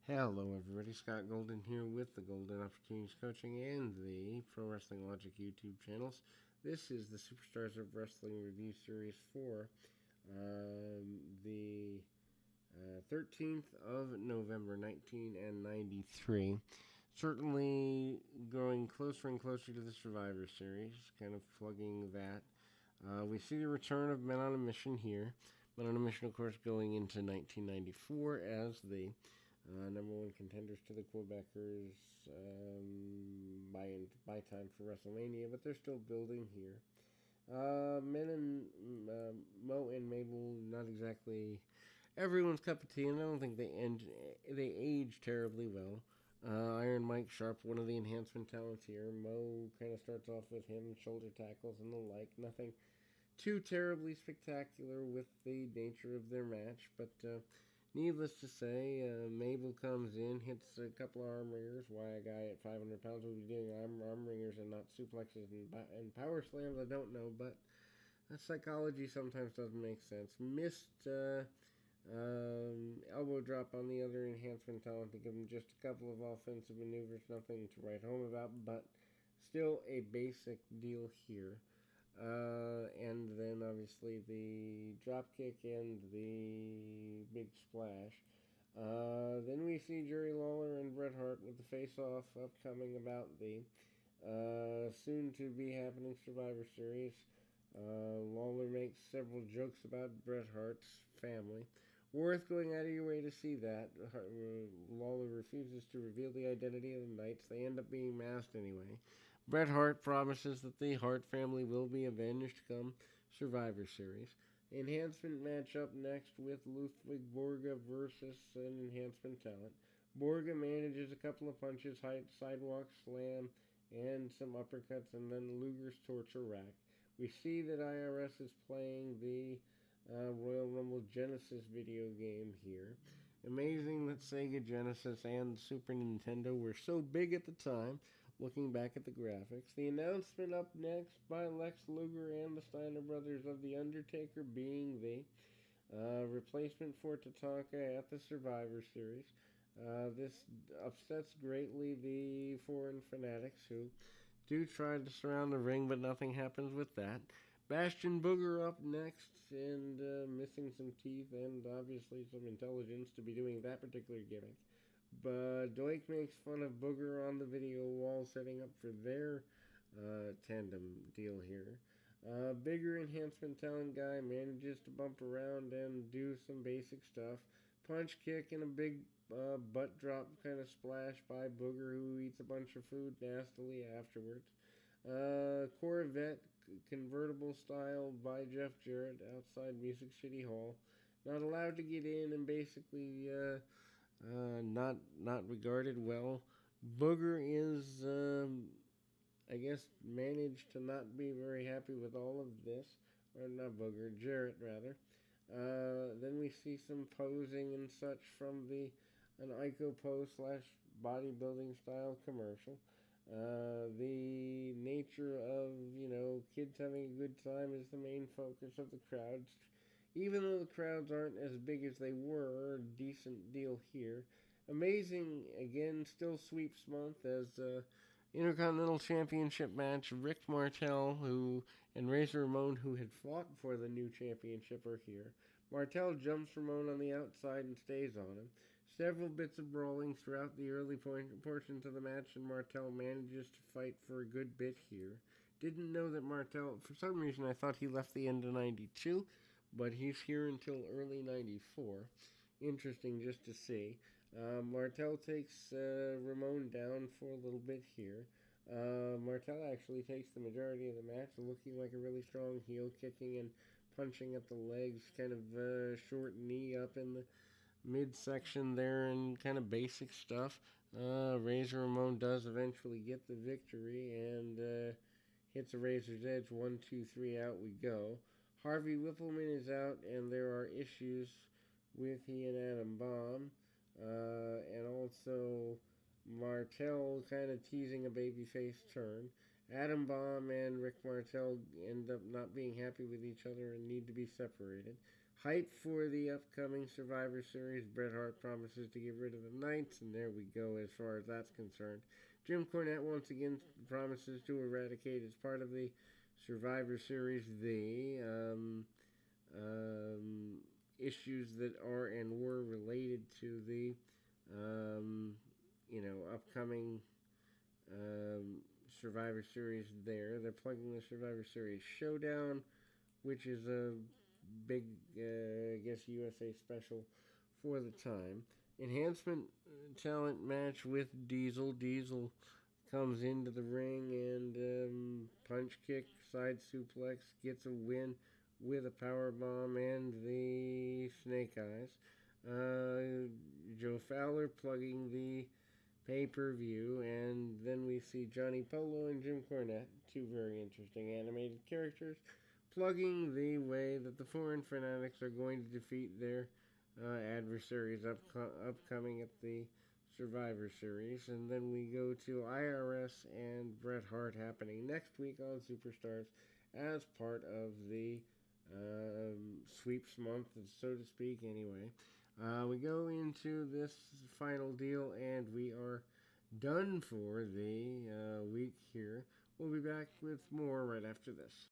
Hello, everybody. Scott Golden here with the Golden Opportunities Coaching and the Pro Wrestling Logic YouTube channels. This is the Superstars of Wrestling Review Series for the 13th of November, 1993. Certainly growing closer and closer to the Survivor Series, kind of plugging that. We see the return of Men on a Mission here. Men on a Mission, of course, going into 1994 as the number one contenders to the Quebecers by time for WrestleMania, but they're still building here. Men and Mo and Mabel, not exactly everyone's cup of tea, and I don't think they age terribly well. Iron Mike Sharp, one of the enhancement talents here. Mo kind of starts off with him, shoulder tackles and the like. Nothing too terribly spectacular with the nature of their match, but needless to say, Mabel comes in, hits a couple of arm ringers. Why a guy at 500 pounds would be doing arm ringers and not suplexes and power slams, I don't know, but psychology sometimes doesn't make sense. Missed elbow drop on the other enhancement talent to give him just a couple of offensive maneuvers, nothing to write home about, but still a basic deal here. And then obviously the drop kick and the big splash. Then we see Jerry Lawler and Bret Hart with the face-off upcoming about the soon to be happening Survivor Series. Lawler makes several jokes about Bret Hart's family. Worth going out of your way to see that. Lawler refuses to reveal the identity of the Knights. They end up being masked anyway. Bret Hart promises that the Hart family will be avenged come Survivor Series. Enhancement match up next with Ludwig Borga versus an enhancement talent. Borga manages a couple of punches, sidewalk slam, and some uppercuts, and then Luger's torture rack. We see that IRS is playing the Royal Rumble Genesis video game here. Amazing that Sega Genesis and Super Nintendo were so big at the time. Looking back at the graphics, the announcement up next by Lex Luger and the Steiner brothers of The Undertaker being the replacement for Tatanka at the Survivor Series. This upsets greatly the foreign fanatics who do try to surround the ring, but nothing happens with that. Bastion Booger up next and missing some teeth and obviously some intelligence to be doing that particular gimmick. But Doink makes fun of Booger on the video wall, setting up for their tandem deal here. Bigger enhancement talent guy manages to bump around and do some basic stuff. Punch kick and a big butt drop kind of splash by Booger, who eats a bunch of food nastily afterwards. Corvette convertible style by Jeff Jarrett outside Music City Hall. Not allowed to get in and basically not regarded well. Booger is, I guess, managed to not be very happy with all of this, or not Booger, Jarrett rather. Then we see some posing and such from an Ico pose slash bodybuilding style commercial. The nature of, kids having a good time is the main focus of the crowds. Even though the crowds aren't as big as they were, decent deal here. Amazing, again, still sweeps month as Intercontinental Championship match. Rick Martel and Razor Ramon, who had fought for the new championship, are here. Martel jumps Ramon on the outside and stays on him. Several bits of brawling throughout the early portions of the match, and Martel manages to fight for a good bit here. Didn't know that Martel, for some reason I thought he left the end of 92, but he's here until early 94. Interesting just to see. Martel takes Ramon down for a little bit here. Martel actually takes the majority of the match, looking like a really strong heel, kicking and punching at the legs, kind of short knee up in the midsection there, and kind of basic stuff. Razor Ramon does eventually get the victory and hits a Razor's Edge. 1, 2, 3, out we go. Harvey Whippleman is out, and there are issues with he and Adam Bomb. And also Martel kind of teasing a babyface turn. Adam Bomb and Rick Martel end up not being happy with each other and need to be separated. Hype for the upcoming Survivor Series. Bret Hart promises to get rid of the Knights, and there we go as far as that's concerned. Jim Cornette once again promises to eradicate as part of the Survivor Series the issues that are and were related to the upcoming Survivor Series there. They're plugging the Survivor Series Showdown, which is a big, I guess, USA special for the time. Enhancement talent match with Diesel. Diesel comes into the ring and punch kick, side suplex, gets a win with a power bomb and the snake eyes. Joe Fowler plugging the pay-per-view, and then we see Johnny Polo and Jim Cornette, two very interesting animated characters, plugging the way that the foreign fanatics are going to defeat their adversaries upcoming at the Survivor Series. And then we go to IRS and Bret Hart happening next week on Superstars as part of the sweeps month, so to speak, anyway. We go into this final deal, and we are done for the week here. We'll be back with more right after this.